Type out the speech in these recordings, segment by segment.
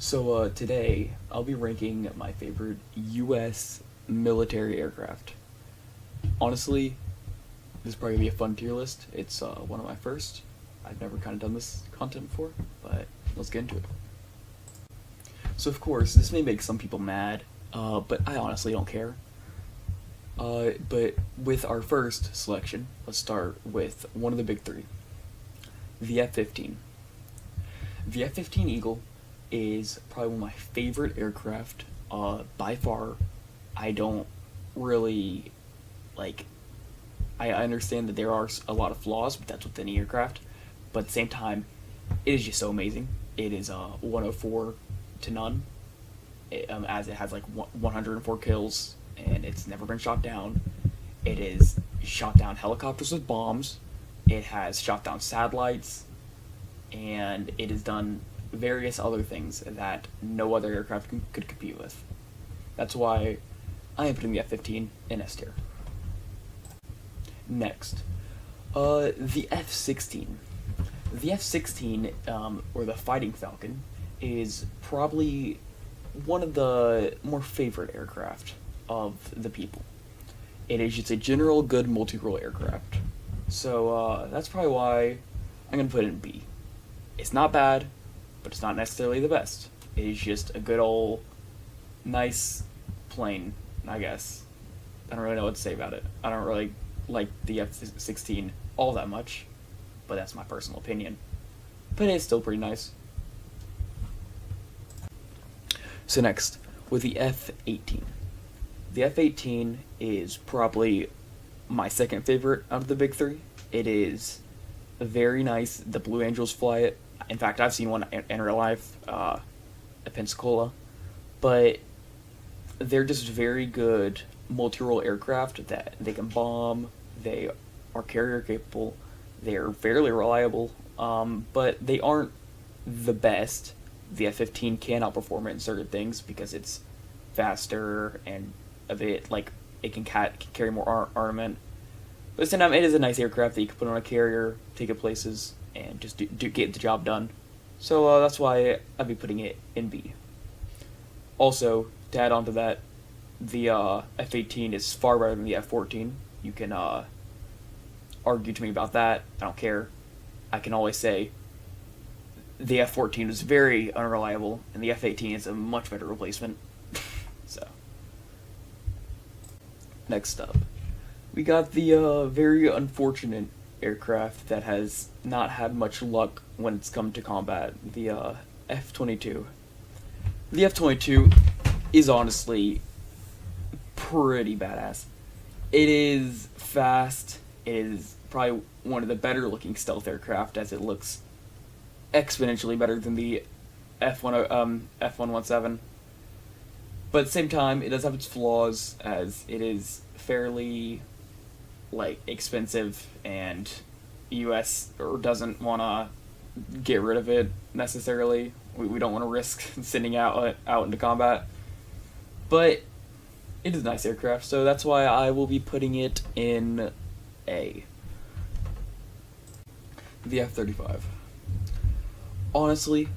Today I'll be ranking my favorite U.S. military aircraft. Honestly, this is probably gonna be a fun tier list. It's one of my first. I've never kind of done this content before, but let's get into it. So of course, this may make some people mad, but I honestly don't care. But with our first selection, let's start with one of the big three, the F-15. The F-15 Eagle is probably one of my favorite aircraft by far. I don't really like. I understand that there are a lot of flaws, but that's with any aircraft. But at the same time, it is just so amazing. It is 104 to none, as it has like 104 kills, and it's never been shot down. It is shot down helicopters with bombs. It has shot down satellites, and it has done various other things that no other aircraft could compete with. That's why I am putting the F-15 in S tier. Next, the F-16. The F-16, or the Fighting Falcon, is probably one of the more favorite aircraft of the people. It is just a general good multi-role aircraft. So that's probably why I'm going to put it in B. It's not bad, but it's not necessarily the best. It is just a good old, nice plane, I guess. I don't really know what to say about it. I don't really like the F-16 all that much, but that's my personal opinion. But it's still pretty nice. So next, with the F-18. The F-18 is probably my second favorite out of the big three. It is very nice. The Blue Angels fly it. In fact, I've seen one in real life at Pensacola. But they're just very good multi-role aircraft that they can bomb. They are carrier capable. They're fairly reliable, but they aren't the best. The F-15 can outperform it in certain things because it's faster and a bit like it can carry more armament. But at the same time, it is a nice aircraft that you can put on a carrier, take it places, and just get the job done. So that's why I'd be putting it in B. Also, to add on to that, the F-18 is far better than the F-14. You can argue to me about that. I don't care. I can always say the F-14 is very unreliable, and the F-18 is a much better replacement. So, next up, we got the very unfortunate aircraft that has not had much luck when it's come to combat, the F-22. The F-22 is honestly pretty badass. It is fast. It is probably one of the better looking stealth aircraft, as it looks exponentially better than the F-117. But at the same time, it does have its flaws, as it is fairly expensive, and US doesn't want to get rid of it necessarily. We don't want to risk sending out into combat. But it is a nice aircraft, so that's why I will be putting it in A. The F-35. Honestly,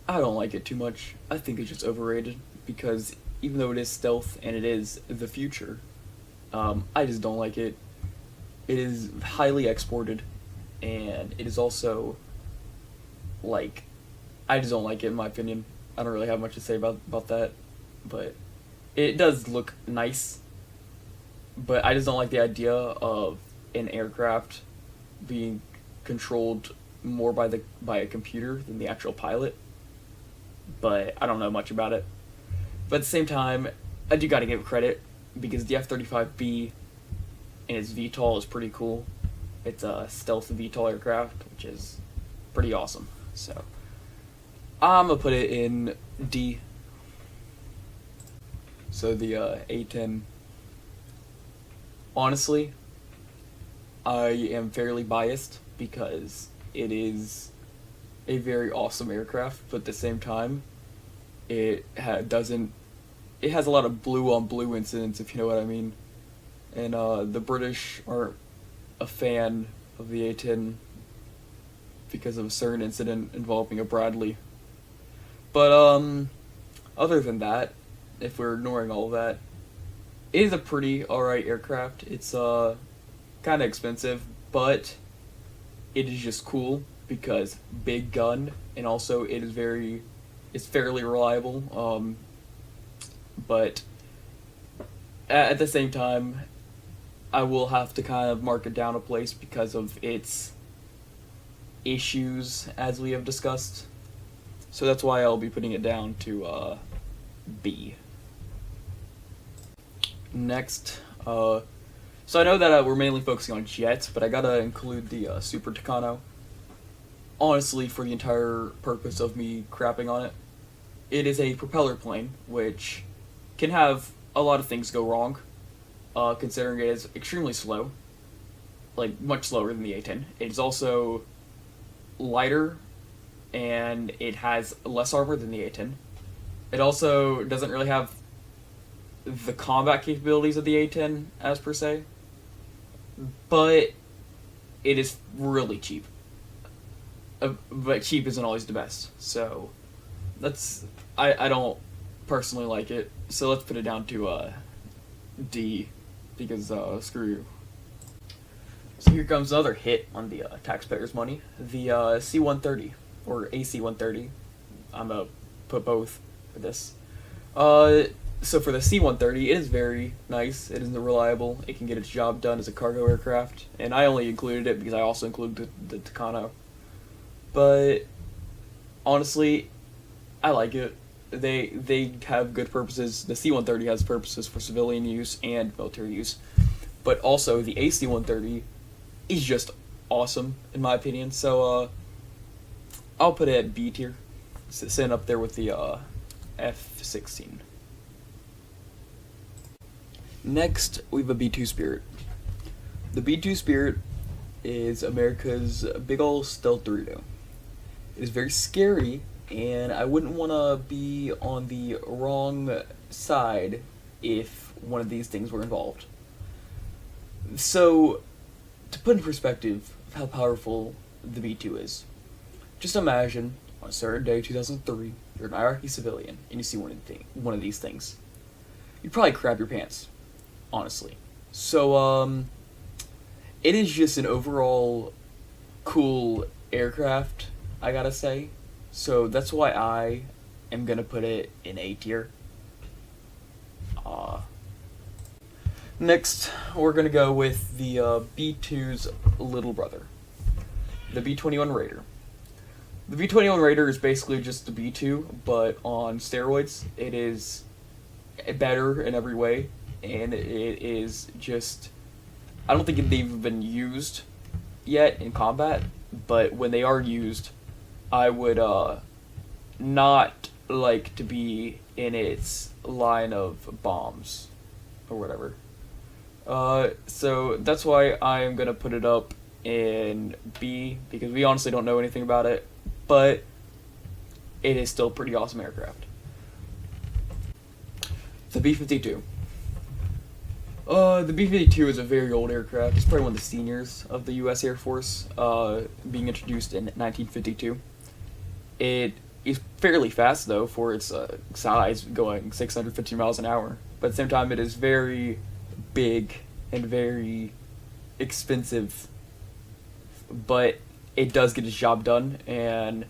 I don't like it too much. I think it's just overrated, because even though it is stealth and it is the future, I just don't like it. It is highly exported, and it is also, I just don't like it in my opinion. I don't really have much to say about that, but it does look nice, but I just don't like the idea of an aircraft being controlled more by a computer than the actual pilot. But I don't know much about it. But at the same time, I do gotta give it credit, because the F-35B and its VTOL is pretty cool. It's a stealth VTOL aircraft, which is pretty awesome. So I'm gonna put it in D. So the A-10. Honestly, I am fairly biased because it is a very awesome aircraft, but at the same time, it has a lot of blue on blue incidents, if you know what I mean. And the British aren't a fan of the A-10 because of a certain incident involving a Bradley. But other than that, if we're ignoring all of that, it is a pretty alright aircraft. It's kind of expensive, but it is just cool because big gun, and also it's fairly reliable. But at the same time, I will have to kind of mark it down a place because of its issues, as we have discussed. So that's why I'll be putting it down to B. Next, so I know that we're mainly focusing on jets, but I gotta include the Super Tucano. Honestly, for the entire purpose of me crapping on it, it is a propeller plane, which can have a lot of things go wrong, considering it is extremely slow, like much slower than the A-10. It is also lighter, and it has less armor than the A-10. It also doesn't really have the combat capabilities of the A-10 as per se, but it is really cheap. But cheap isn't always the best, so I don't personally like it. So let's put it down to D, because screw you. So here comes another hit on the taxpayers' money, the C-130 or AC-130. I'm gonna put both for this. So for the C-130, it is very nice. It is reliable. It can get its job done as a cargo aircraft, and I only included it because I also included the Tucano. But honestly, I like it. They have good purposes. The C-130 has purposes for civilian use and military use, but also the AC-130 is just awesome in my opinion. So I'll put it at B tier, sitting up there with the F-16. Next, we have a B-2 Spirit. The B-2 Spirit is America's big ol' stealth Dorito. It is very scary, and I wouldn't want to be on the wrong side if one of these things were involved. So, to put in perspective how powerful the B-2 is, just imagine on a certain day, 2003, you're an Iraqi civilian, and you see one of these things. You'd probably crap your pants, honestly. So, it is just an overall cool aircraft, I gotta say. So that's why I am gonna put it in A tier. Next, we're gonna go with the B-2's little brother, the B-21 Raider. The B-21 Raider is basically just the B-2, but on steroids. It is better in every way, and it is just, I don't think they've been used yet in combat, but when they are used, I would not like to be in its line of bombs or whatever. So that's why I'm gonna put it up in B, because we honestly don't know anything about it, but it is still a pretty awesome aircraft. The B-52. The B-52 is a very old aircraft. It's probably one of the seniors of the U.S. Air Force, being introduced in 1952. It is fairly fast, though, for its size, going 650 miles an hour. But at the same time, it is very big and very expensive. But it does get its job done, and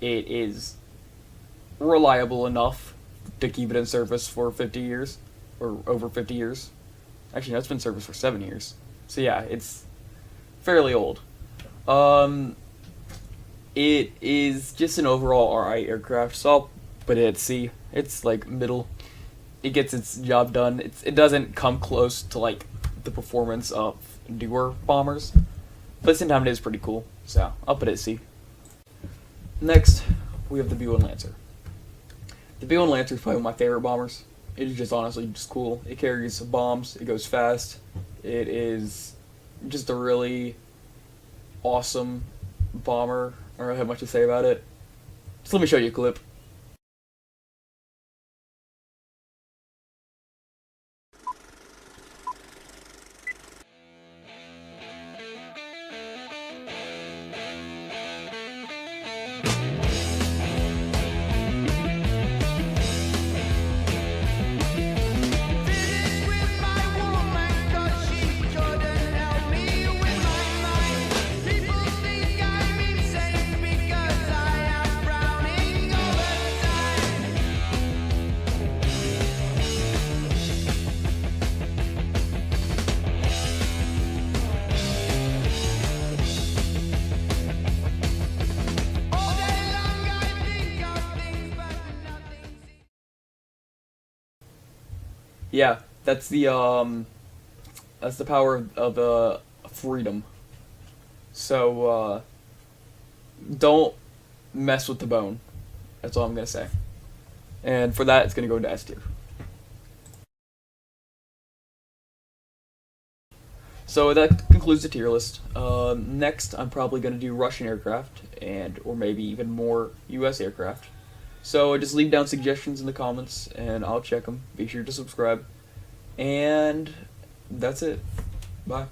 it is reliable enough to keep it in service for 50 years, or over 50 years. Actually, no, it's been in service for 7 years. So yeah, it's fairly old. It is just an overall alright aircraft, so I'll put it at C. It's like middle. It gets its job done. It doesn't come close to like the performance of newer bombers, but at the same time it is pretty cool, so I'll put it at C. Next, we have the B-1 Lancer. The B-1 Lancer is probably one of my favorite bombers. It is just honestly just cool. It carries bombs, it goes fast, it is just a really awesome bomber. I don't really have much to say about it. Just let me show you a clip. Yeah, that's the power of freedom. So don't mess with the bone. That's all I'm gonna say. And for that, it's gonna go into S tier. So that concludes the tier list. Next, I'm probably gonna do Russian aircraft and or maybe even more U.S. aircraft. So just leave down suggestions in the comments, and I'll check them. Be sure to subscribe, and that's it. Bye.